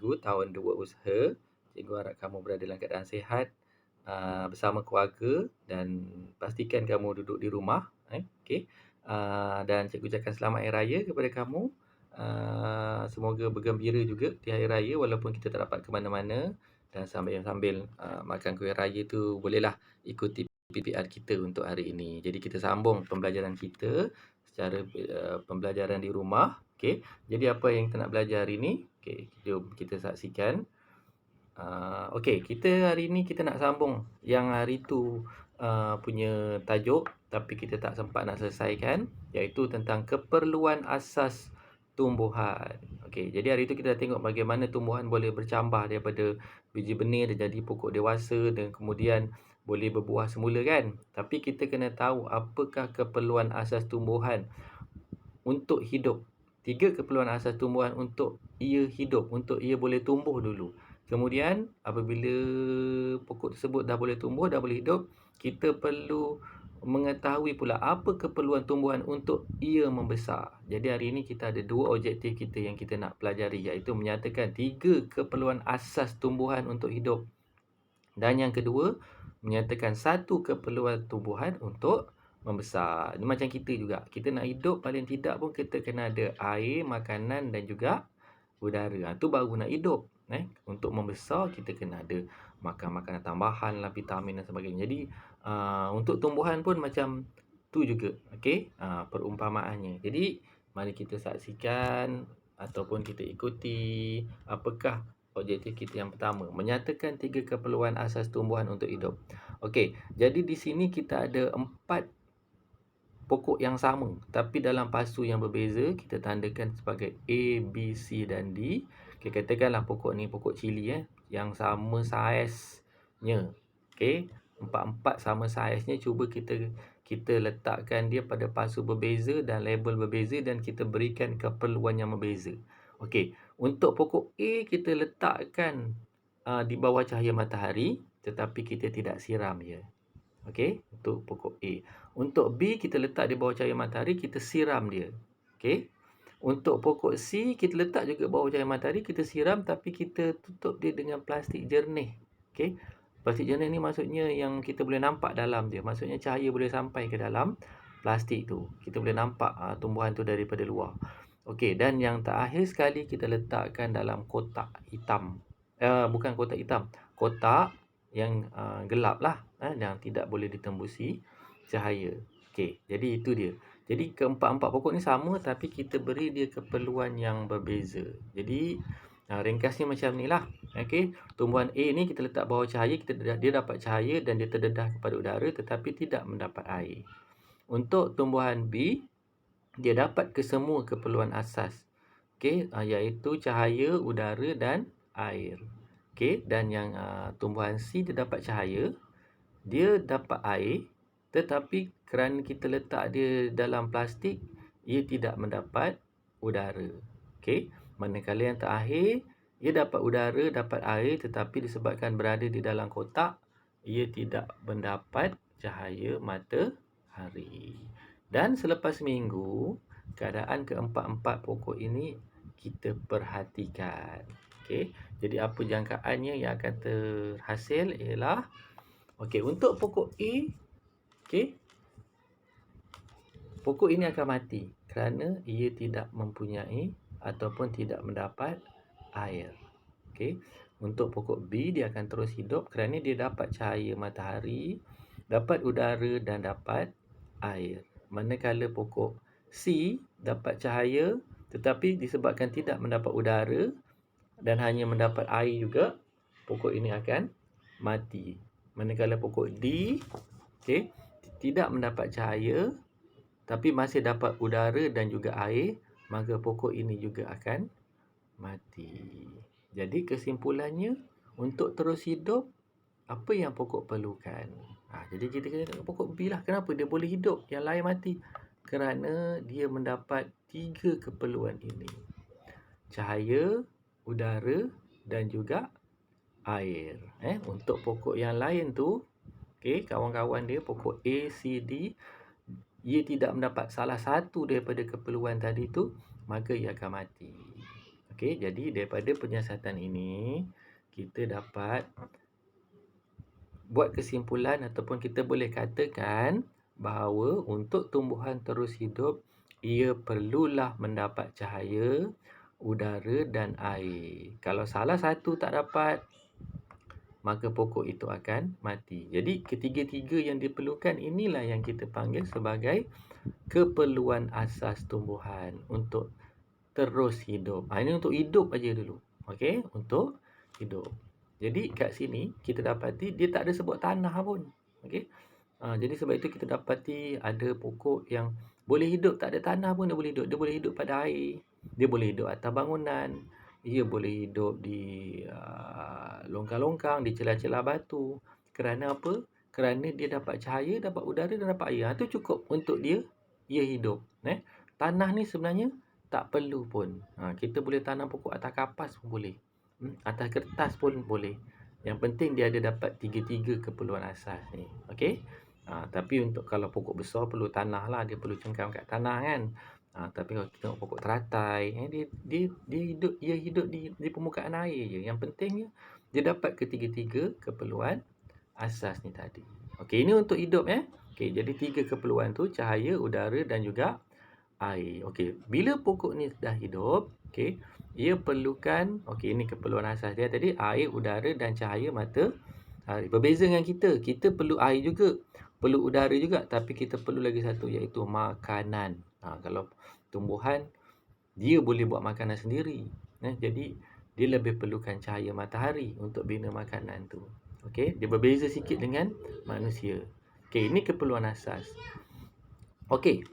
baru, tahun 2 usaha. Cikgu harap kamu berada dalam keadaan sihat, bersama keluarga dan pastikan kamu duduk di rumah, okey. Dan cikgu ucapkan selamat Hari Raya kepada kamu. Semoga bergembira juga di Hari Raya walaupun kita tak dapat ke mana-mana, dan sambil makan kuih raya tu bolehlah ikuti PPR kita untuk hari ini. Jadi kita sambung pembelajaran kita secara pembelajaran di rumah, okey. Jadi apa yang kita nak belajar hari ni? Okey, jom kita saksikan. Okey, kita hari ni kita nak sambung yang hari tu punya tajuk tapi kita tak sempat nak selesaikan, iaitu tentang keperluan asas tumbuhan. Okey, jadi hari tu kita dah tengok bagaimana tumbuhan boleh bercambah daripada biji benih dan jadi pokok dewasa dan kemudian boleh berbuah semula kan. Tapi kita kena tahu apakah keperluan asas tumbuhan untuk hidup. 3 keperluan asas tumbuhan untuk ia hidup, untuk ia boleh tumbuh dulu. Kemudian apabila pokok tersebut dah boleh tumbuh, dah boleh hidup, kita perlu mengetahui pula apa keperluan tumbuhan untuk ia membesar. Jadi hari ini kita ada 2 objektif kita yang kita nak pelajari, iaitu menyatakan 3 keperluan asas tumbuhan untuk hidup. Dan yang kedua, menyatakan 1 keperluan tumbuhan untuk membesar. Ini macam kita juga. Kita nak hidup paling tidak pun kita kena ada air, makanan dan juga udara. Tu baru nak hidup. Untuk membesar kita kena ada makan makanan tambahan lah, vitamin dan sebagainya. Jadi untuk tumbuhan pun macam tu juga. Okey, perumpamaannya. Jadi mari kita saksikan ataupun kita ikuti apakah objektif kita yang pertama. Menyatakan 3 keperluan asas tumbuhan untuk hidup. Okey, jadi di sini kita ada 4 pokok yang sama tapi dalam pasu yang berbeza. Kita tandakan sebagai A, B, C dan D. Okay, katakanlah pokok ni pokok cili yang sama saiznya. Okey, empat-empat sama saiznya. Cuba kita letakkan dia pada pasu berbeza dan label berbeza dan kita berikan keperluan yang berbeza. Okey, untuk pokok A kita letakkan di bawah cahaya matahari tetapi kita tidak siram dia. Okey, untuk pokok A. Untuk B kita letak di bawah cahaya matahari, kita siram dia. Okey. Untuk pokok C kita letak juga bawah cahaya matahari, kita siram tapi kita tutup dia dengan plastik jernih. Okey. Plastik jernih ni maksudnya yang kita boleh nampak dalam dia. Maksudnya cahaya boleh sampai ke dalam plastik tu. Kita boleh nampak tumbuhan tu daripada luar. Okey, dan yang terakhir sekali kita letakkan dalam kotak hitam. Bukan kotak hitam, kotak yang gelap lah, yang tidak boleh ditembusi cahaya. Okey, jadi itu dia. Jadi keempat-empat pokok ni sama tapi kita beri dia keperluan yang berbeza. Jadi ringkasnya macam ni lah. Okey, tumbuhan A ni kita letak bawah cahaya, dia dapat cahaya dan dia terdedah kepada udara tetapi tidak mendapat air. Untuk tumbuhan B, dia dapat kesemua keperluan asas. Okey, iaitu cahaya, udara dan air. Okey, dan yang tumbuhan C dia dapat cahaya, dia dapat air, tetapi kerana kita letak dia dalam plastik, ia tidak mendapat udara. Okey, manakala yang terakhir, ia dapat udara, dapat air tetapi disebabkan berada di dalam kotak, ia tidak mendapat cahaya matahari. Dan selepas minggu, keadaan keempat-empat pokok ini kita perhatikan. Okey, jadi apa jangkaannya yang akan terhasil ialah untuk pokok A, pokok ini akan mati kerana ia tidak mempunyai ataupun tidak mendapat air. Okey, untuk pokok B dia akan terus hidup kerana dia dapat cahaya matahari, dapat udara dan dapat air. Manakala pokok C dapat cahaya tetapi disebabkan tidak mendapat udara dan hanya mendapat air juga, pokok ini akan mati. Manakala pokok D tidak mendapat cahaya tapi masih dapat udara dan juga air, maka pokok ini juga akan mati. Jadi kesimpulannya, untuk terus hidup, apa yang pokok perlukan? Jadi kita kena tengok pokok B lah. Kenapa dia boleh hidup, yang lain mati? Kerana dia mendapat 3 keperluan ini. Cahaya, udara dan juga air. Untuk pokok yang lain tu, kawan-kawan dia pokok A, C, D, ia tidak mendapat salah satu daripada keperluan tadi tu, maka ia akan mati. Okey, jadi daripada penyiasatan ini, kita dapat buat kesimpulan ataupun kita boleh katakan bahawa untuk tumbuhan terus hidup, ia perlulah mendapat cahaya, udara dan air. Kalau salah satu tak dapat, maka pokok itu akan mati. Jadi ketiga-tiga yang diperlukan inilah yang kita panggil sebagai keperluan asas tumbuhan untuk terus hidup. Ini untuk hidup aja dulu. Okey, untuk hidup. Jadi kat sini kita dapati dia tak ada sebut tanah pun. Okey. Jadi sebab itu kita dapati ada pokok yang boleh hidup tak ada tanah pun dia boleh hidup. Dia boleh hidup pada air. Dia boleh hidup atas bangunan. Dia boleh hidup di longkang-longkang, di celah-celah batu. Kerana apa? Kerana dia dapat cahaya, dapat udara dan dapat air. Itu cukup untuk dia hidup. Tanah ni sebenarnya tak perlu pun. Kita boleh tanam pokok atas kapas pun boleh. Atas kertas pun boleh. Yang penting dia ada dapat tiga-tiga keperluan asas ni. Okey? Tapi untuk kalau pokok besar perlu tanah lah. Dia perlu cengkam kat tanah kan. Tapi kalau kita tengok pokok teratai, dia hidup di permukaan air je. Yang pentingnya dia dapat ketiga-tiga keperluan asas ni tadi. Okey, ini untuk hidup Okey, jadi tiga keperluan tu cahaya, udara dan juga air. Okey, bila pokok ni dah hidup, okey, ia perlukan, okey, ini keperluan asas dia tadi, air, udara dan cahaya matahari. Berbeza dengan kita. Kita perlu air juga, perlu udara juga, tapi kita perlu lagi satu iaitu makanan. Kalau tumbuhan dia boleh buat makanan sendiri. Jadi dia lebih perlukan cahaya matahari untuk bina makanan tu. Okey, dia berbeza sikit dengan manusia. Okey, ini keperluan asas. Okey.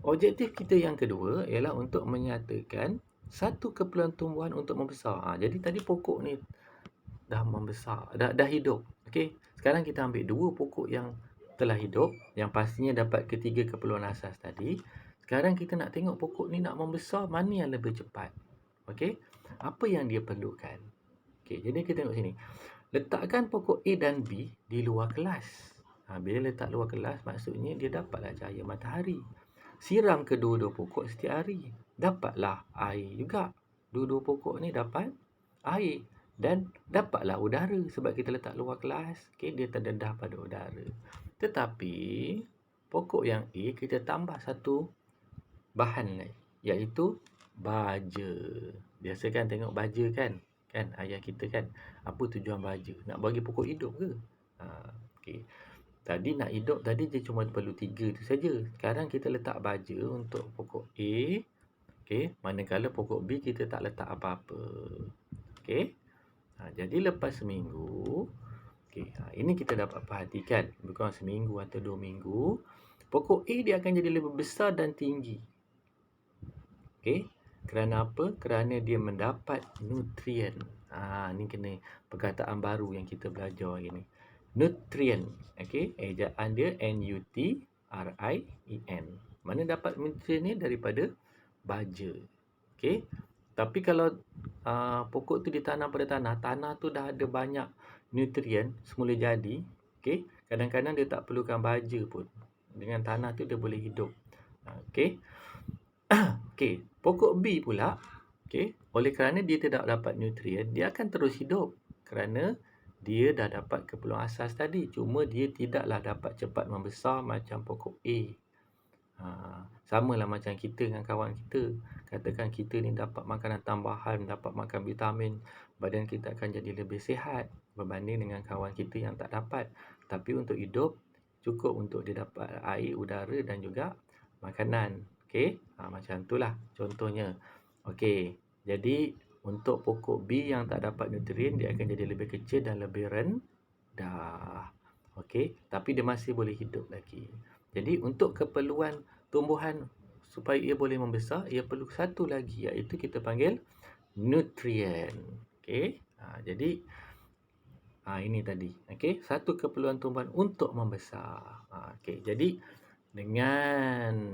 Objektif kita yang kedua ialah untuk menyatakan satu keperluan tumbuhan untuk membesar. Jadi tadi pokok ni dah membesar, dah hidup. Okey. Sekarang kita ambil dua pokok yang telah hidup, yang pastinya dapat ketiga keperluan asas tadi. Sekarang kita nak tengok pokok ni nak membesar, mana yang lebih cepat. Okey. Apa yang dia perlukan? Okey, jadi kita tengok sini. Letakkan pokok A dan B di luar kelas. Bila letak luar kelas, maksudnya dia dapatlah cahaya matahari. Siram kedua-dua pokok setiap hari. Dapatlah air juga. Dua-dua pokok ni dapat air. Dan dapatlah udara sebab kita letak luar kelas. Okay, dia terdedah pada udara. Tetapi, pokok yang A kita tambah satu bahan lain. Iaitu baja. Biasa kan tengok baja kan? Kan ayah kita kan? Apa tujuan baja? Nak bagi pokok hidup ke? Okay. Tadi nak hidup tadi dia cuma perlu 3 tu saja. Sekarang kita letak baja untuk pokok A. Okey, manakala pokok B kita tak letak apa-apa. Okey. Jadi lepas seminggu, okey, ini kita dapat perhatikan bukan seminggu atau 2 minggu, pokok A dia akan jadi lebih besar dan tinggi. Okey. Kerana apa? Kerana dia mendapat nutrien. Ni kena perkataan baru yang kita belajar hari ni. Nutrien. Okey, ejaan dia Nutrien. Mana dapat nutrien ni? Daripada baja. Okey. Tapi kalau pokok tu ditanam pada tanah tu dah ada banyak nutrien semula jadi. Okey, kadang-kadang dia tak perlukan baja pun. Dengan tanah tu dia boleh hidup. Okey. Okey, pokok B pula, okey, oleh kerana dia tidak dapat nutrien, dia akan terus hidup kerana dia dah dapat keperluan asas tadi. Cuma dia tidaklah dapat cepat membesar macam pokok A. Samalah macam kita dengan kawan kita. Katakan kita ni dapat makanan tambahan, dapat makan vitamin, badan kita akan jadi lebih sihat berbanding dengan kawan kita yang tak dapat. Tapi untuk hidup, cukup untuk dia dapat air, udara dan juga makanan. Okey, macam itulah contohnya. Okey, jadi untuk pokok B yang tak dapat nutrien, dia akan jadi lebih kecil dan lebih rendah. Okey, tapi dia masih boleh hidup lagi. Jadi untuk keperluan tumbuhan supaya ia boleh membesar, ia perlu satu lagi iaitu kita panggil nutrien. Okey, jadi ini tadi. Okey, satu keperluan tumbuhan untuk membesar. Okey, jadi dengan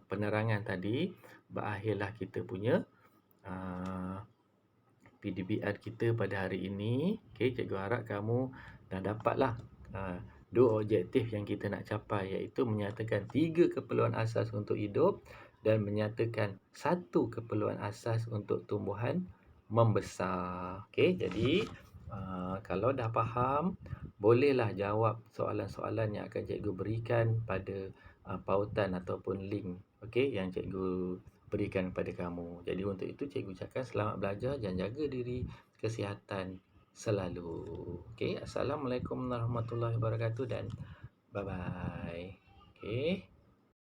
penerangan tadi, berakhirlah kita punya PDBR kita pada hari ini. Okey, cikgu harap kamu dah dapatlah dua objektif yang kita nak capai, iaitu menyatakan 3 keperluan asas untuk hidup dan menyatakan satu keperluan asas untuk tumbuhan membesar. Okey, jadi kalau dah faham, bolehlah jawab soalan-soalan yang akan cikgu berikan pada pautan ataupun link, okey, yang cikgu berikan kepada kamu. Jadi untuk itu cikgu ucapkan selamat belajar dan jaga diri, kesihatan selalu. Okey, Assalamualaikum warahmatullahi wabarakatuh dan bye-bye. Okey.